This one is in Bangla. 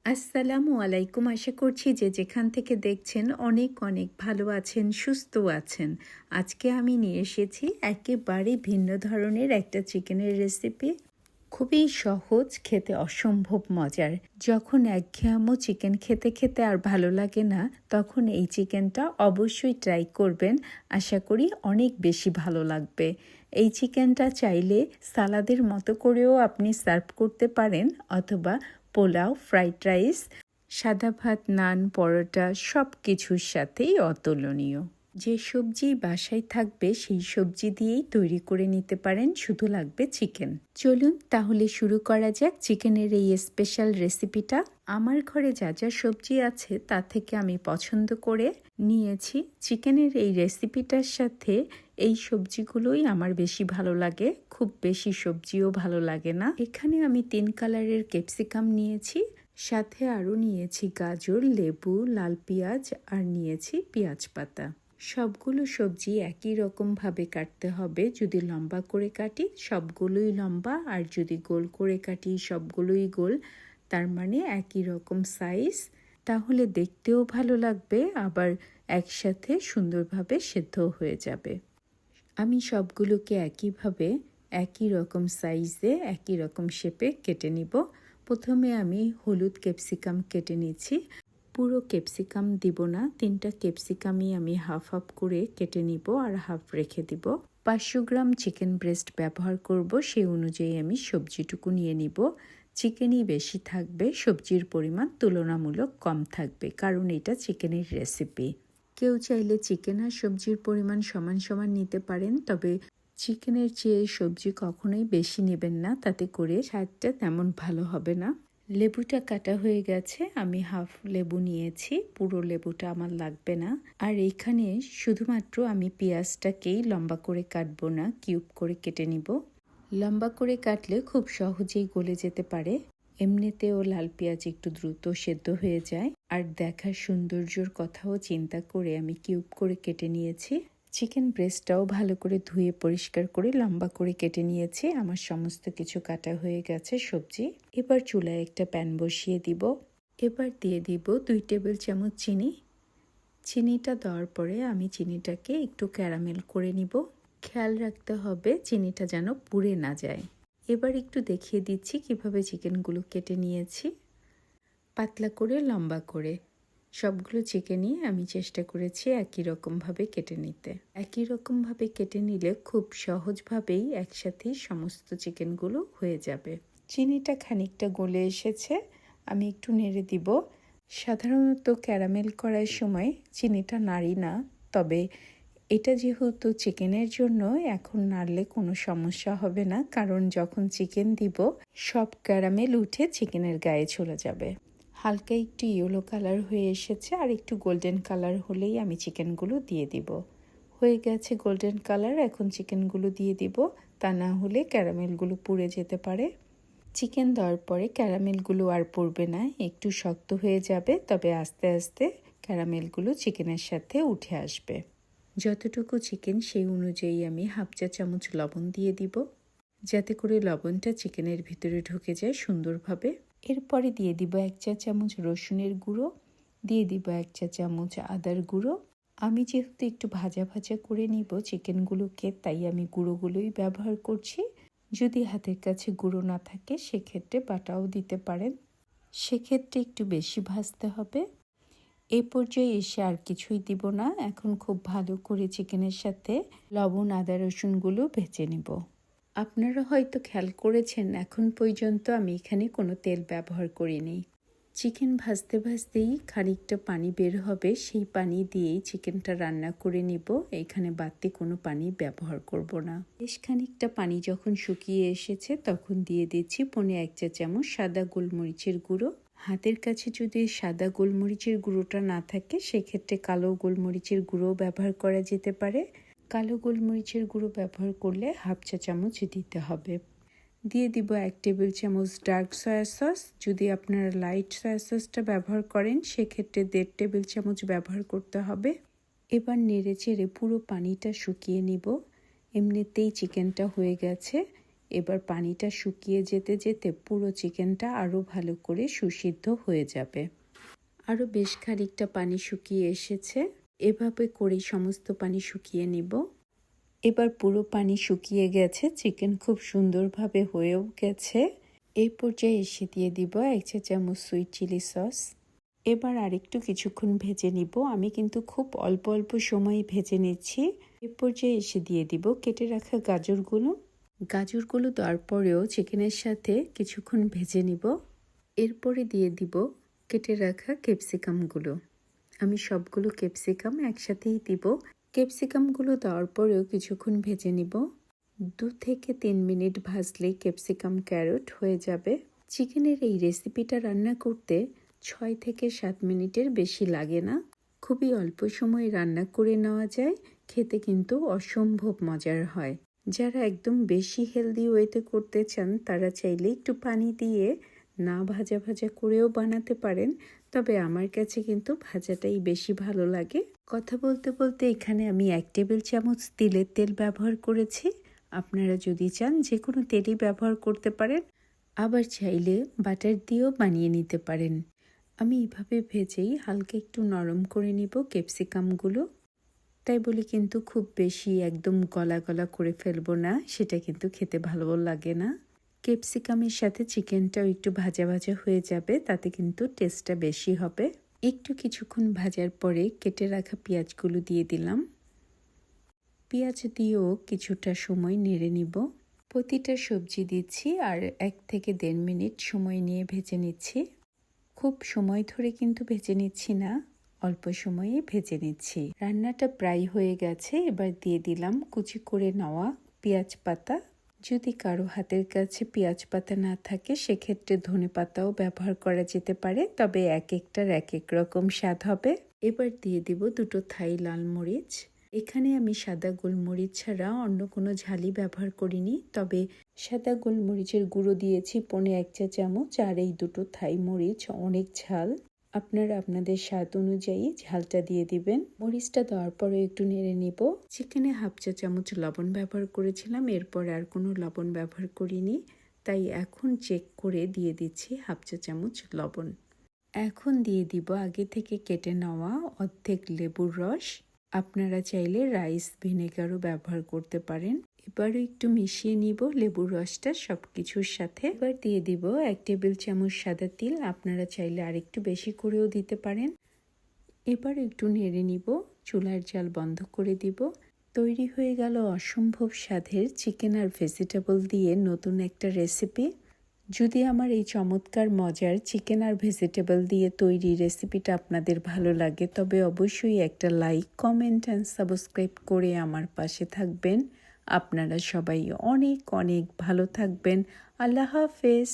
আসসালামু আলাইকুম। আশা করছি যে যেখান থেকে দেখছেন অনেক অনেক ভালো আছেন, সুস্থ আছেন। আজকে আমি নিয়ে এসেছি একেবারে ভিন্ন ধরনের একটা চিকেনের রেসিপি। খুবই সহজ, খেতে অসম্ভব মজার। যখন একঘেয়েমো চিকেন খেতে খেতে আর ভালো লাগে না, তখন এই চিকেনটা অবশ্যই ট্রাই করবেন। আশা করি অনেক বেশি ভালো লাগবে। এই চিকেনটা চাইলে সালাদের মতো করেও আপনি সার্ভ করতে পারেন, অথবা পোলাও, ফ্রাইড রাইস, সাদা ভাত, নান, পরোটা সব কিছুর সাথেই অতুলনীয়। যে সবজি বাসায় থাকবে সেই সবজি দিয়েই তৈরি করে নিতে পারেন, শুধু লাগবে চিকেন। চলুন তাহলে শুরু করা যাক চিকেনের এই স্পেশাল রেসিপিটা। আমার ঘরে যা যা সবজি আছে তা থেকে আমি পছন্দ করে নিয়েছি। চিকেনের এই রেসিপিটার সাথে এই সবজিগুলোই আমার বেশি ভালো লাগে, খুব বেশি সবজিও ভালো লাগে না। এখানে আমি 3 কালারের ক্যাপসিকাম নিয়েছি, সাথে আরও নিয়েছি গাজর, লেবু, লাল পেঁয়াজ আর নিয়েছি পেঁয়াজ পাতা। সবগুলো সবজি একই রকমভাবে কাটতে হবে। যদি লম্বা করে কাটি সবগুলোই লম্বা, আর যদি গোল করে কাটি সবগুলোই গোল, তার মানে একই রকম সাইজ। তাহলে দেখতেও ভালো লাগবে, আবার একসাথে সুন্দরভাবে সেদ্ধ হয়ে যাবে। আমি সবগুলোকে একইভাবে একই রকম সাইজে একই রকম শেপে কেটে নিব। প্রথমে আমি হলুদ ক্যাপসিকাম কেটে নিচ্ছি। পুরো ক্যাপসিকাম দিব না, 3টা ক্যাপসিকামই আমি হাফ হাফ করে কেটে নিব আর হাফ রেখে দিব। 500 গ্রাম চিকেন ব্রেস্ট ব্যবহার করব, সেই অনুযায়ী আমি সবজিটুকু নিয়ে নিব। চিকেনই বেশি থাকবে, সবজির পরিমাণ তুলনামূলক কম থাকবে, কারণ এটা চিকেনের রেসিপি। কেউ চাইলে চিকেন আর সবজির পরিমাণ সমান সমান নিতে পারেন, তবে চিকেনের চেয়ে সবজি কখনোই বেশি নেবেন না, তাতে করে স্বাদটা তেমন ভালো হবে না। লেবুটা কাটা হয়ে গেছে, আমি হাফ লেবু নিয়েছি, পুরো লেবুটা আমার লাগবে না। আর এইখানে শুধুমাত্র আমি পেঁয়াজটাকেই লম্বা করে কাটবো না, কিউব করে কেটে নিব। লম্বা করে কাটলে খুব সহজেই গলে যেতে পারে। এমনিতেও লাল পেঁয়াজ একটু দ্রুত সেদ্ধ হয়ে যায়, আর দেখার সৌন্দর্যর কথাও চিন্তা করে আমি কিউব করে কেটে নিয়েছি। চিকেন ব্রেস্টটাও ভালো করে ধুয়ে পরিষ্কার করে লম্বা করে কেটে নিয়েছি। আমার সমস্ত কিছু কাটা হয়ে গেছে সবজি। এবার চুলায় একটা প্যান বসিয়ে দিব। এবার দিয়ে দিব 2 টেবিল চামচ চিনি। চিনিটা দেওয়ার পরে আমি চিনিটাকে একটু ক্যারামেল করে নিব। খেয়াল রাখতে হবে চিনিটা যেন পুড়ে না যায়। এবার একটু দেখিয়ে দিচ্ছি কিভাবে চিকেনগুলো কেটে নিয়েছি। পাতলা করে লম্বা করে সবগুলো চিকেনই আমি চেষ্টা করেছি একই রকমভাবে কেটে নিতে। একই রকমভাবে কেটে নিলে খুব সহজভাবেই একসাথেই সমস্ত চিকেনগুলো হয়ে যাবে। চিনিটা খানিকটা গলে এসেছে, আমি একটু নেড়ে দিব। সাধারণত ক্যারামেল করার সময় চিনিটা নাড়ি না, তবে এটা যেহেতু চিকেনের জন্য এখন নাড়লে কোনো সমস্যা হবে না, কারণ যখন চিকেন দিব সব ক্যারামেল উঠে চিকেনের গায়ে চলে যাবে। হালকা একটু ইয়েলো কালার হয়ে এসেছে, আর একটু গোল্ডেন কালার হলেই আমি চিকেনগুলো দিয়ে দিব। হয়ে গেছে গোল্ডেন কালার, এখন চিকেনগুলো দিয়ে দিব, তা না হলে ক্যারামেলগুলো পুড়ে যেতে পারে। চিকেন দেওয়ার পরে ক্যারামেলগুলো আর পড়বে না, একটু শক্ত হয়ে যাবে, তবে আস্তে আস্তে ক্যারামেলগুলো চিকেনের সাথে উঠে আসবে। যতটুকু চিকেন সেই অনুযায়ী আমি হাফ চা চামচ লবণ দিয়ে দিব, যাতে করে লবণটা চিকেনের ভিতরে ঢুকে যায় সুন্দরভাবে। এরপরে দিয়ে দিব 1 চা চামচ রসুনের গুঁড়ো, দিয়ে দিব 1 চা চামচ আদার গুঁড়ো। আমি যেহেতু একটু ভাজা ভাজা করে নিব চিকেনগুলোকে, তাই আমি গুঁড়োগুলোই ব্যবহার করছি। যদি হাতের কাছে গুঁড়ো না থাকে সেক্ষেত্রে বাটাও দিতে পারেন, সেক্ষেত্রে একটু বেশি ভাজতে হবে। এই পর্যায়ে এসে আর কিছুই দিব না, এখন খুব ভালো করে চিকেনের সাথে লবণ, আদা, রসুনগুলো ভেজে নিব। আপনারা হয়তো খেয়াল করেছেন এখন পর্যন্ত আমি এখানে কোনো তেল ব্যবহার করিনি। চিকেন ভাজতে ভাজতেই খানিকটা পানি বের হবে, সেই পানি দিয়েই চিকেনটা রান্না করে নিব। এখানে বাড়তি কোনো পানি ব্যবহার করব না। বেশ খানিকটা পানি যখন শুকিয়ে এসেছে তখন দিয়ে দিচ্ছি 1 চা চামচ সাদা গোলমরিচের গুঁড়ো। হাতের কাছে যদি সাদা গোলমরিচের গুঁড়োটা না থাকে সেক্ষেত্রে কালো গোলমরিচের গুঁড়ো ব্যবহার করা যেতে পারে। কালো গোলমরিচের গুঁড়ো ব্যবহার করলে হাফ চা চামচ দিতে হবে। দিয়ে দিব 1 টেবিল চামচ ডার্ক সয়া সস। যদি আপনারা লাইট সয়া সসটা ব্যবহার করেন সেক্ষেত্রে 1.5 টেবিল চামচ ব্যবহার করতে হবে। এবার নেড়ে চেড়ে পুরো পানিটা শুকিয়ে নিব। এমনিতেই চিকেনটা হয়ে গেছে, এবার পানিটা শুকিয়ে যেতে যেতে পুরো চিকেনটা আরও ভালো করে সুসিদ্ধ হয়ে যাবে। আরও বেশ খানিকটা পানি শুকিয়ে এসেছে। এভাবে করেই সমস্ত পানি শুকিয়ে নিব। এবার পুরো পানি শুকিয়ে গেছে, চিকেন খুব সুন্দরভাবে হয়েও গেছে। এই পর্যায়ে এসে দিয়ে দিব 1 চা চামচ সুইট চিলি সস। এবার আরেকটু কিছুক্ষণ ভেজে নিব। আমি কিন্তু খুব অল্প অল্প সময় ভেজে নিচ্ছি। এ পর্যায়ে এসে দিয়ে দিব কেটে রাখা গাজরগুলো দেওয়ার পরেও চিকেনের সাথে কিছুক্ষণ ভেজে নিব। এরপরে দিয়ে দিব কেটে রাখা ক্যাপসিকামগুলো। আমি সবগুলো ক্যাপসিকাম একসাথেই দিব। ক্যাপসিকামগুলো দেওয়ার পরেও কিছুক্ষণ ভেজে নিব। 2 থেকে 3 মিনিট ভাজলেই ক্যাপসিকাম ক্যারট হয়ে যাবে। চিকেনের এই রেসিপিটা রান্না করতে 6 থেকে 7 মিনিটের বেশি লাগে না। খুবই অল্প সময়ে রান্না করে নেওয়া যায়, খেতে কিন্তু অসম্ভব মজার হয়। যারা একদম বেশি হেলদি ওয়েতে করতে চান তারা চাইলে একটু পানি দিয়ে না ভাজা ভাজা করেও বানাতে পারেন, তবে আমার কাছে কিন্তু ভাজাটাই বেশি ভালো লাগে। কথা বলতে বলতে এখানে আমি 1 টেবিল চামচ তিলের তেল ব্যবহার করেছি। আপনারা যদি চান যে কোনো তেলই ব্যবহার করতে পারেন, আবার চাইলে বাটার দিয়েও বানিয়ে নিতে পারেন। আমি এভাবে ভেজেই হালকা একটু নরম করে নিব ক্যাপসিকামগুলো। তাই বলি কিন্তু খুব বেশি একদম গলা গলা করে ফেলবো না, সেটা কিন্তু খেতে ভালো লাগে না। ক্যাপসিকামের সাথে চিকেনটাও একটু ভাজা ভাজা হয়ে যাবে, তাতে কিন্তু টেস্টটা বেশি হবে। একটু কিছুক্ষণ ভাজার পরে কেটে রাখা পেঁয়াজগুলো দিয়ে দিলাম। পেঁয়াজ দিয়েও কিছুটা সময় নেড়ে নিব। প্রতিটা সবজি দিচ্ছি আর 1 থেকে 1.5 মিনিট সময় নিয়ে ভেজে নিচ্ছি। খুব সময় ধরে কিন্তু ভেজে নিচ্ছি না, অল্প সময়ে ভেজে নিচ্ছি। রান্নাটা প্রায় হয়ে গেছে। এবার দিয়ে দিলাম কুচি করে নেওয়া পেঁয়াজ পাতা। যদি কারো হাতের কাছে পেঁয়াজ পাতা না থাকে সেক্ষেত্রে ধনেপাতাও ব্যবহার করা যেতে পারে, তবে এক একটার এক এক রকম স্বাদ হবে। এবার দিয়ে দিব 2টো থাই লাল মরিচ। এখানে আমি সাদা গোলমরিচ ছাড়া অন্য কোনো ঝালই ব্যবহার করিনি, তবে সাদা গোলমরিচের গুঁড়ো দিয়েছি 1 চা চামচ। আর এই 2টো থাই মরিচ অনেক ঝাল, আপনারা আপনাদের স্বাদ অনুযায়ী ঝালটা দিয়ে দিবেন। মরিচটা দেওয়ার পরে একটু নেড়ে নিব। চিকেনে 1/2 চা চামচ লবণ ব্যবহার করেছিলাম, এরপর আর কোনো লবণ ব্যবহার করিনি, তাই এখন চেক করে দিয়ে দিচ্ছি 1/2 চা চামচ লবণ। এখন দিয়ে দিব আগে থেকে কেটে নেওয়া অর্ধেক লেবুর রস। আপনারা চাইলে রাইস ভিনেগারও ব্যবহার করতে পারেন। এবারও একটু মিশিয়ে নিব লেবুর রসটা সব কিছুর সাথে। এবার দিয়ে দিব 1 টেবিল চামচ সাদা তিল, আপনারা চাইলে আরেকটু বেশি করেও দিতে পারেন। এবার একটু নেড়ে নিব, চুলার জাল বন্ধ করে দিব। তৈরি হয়ে গেল অসম্ভব স্বাদের চিকেন আর ভেজিটেবল দিয়ে নতুন একটা রেসিপি। যদি আমার এই চমৎকার মজার চিকেন আর ভেজিটেবল দিয়ে তৈরি রেসিপিটা আপনাদের ভালো লাগে, তবে অবশ্যই একটা লাইক, কমেন্ট অ্যান্ড সাবস্ক্রাইব করে আমার পাশে থাকবেন। আপনারা সবাই অনেক অনেক ভালো থাকবেন। আল্লাহ হাফেজ।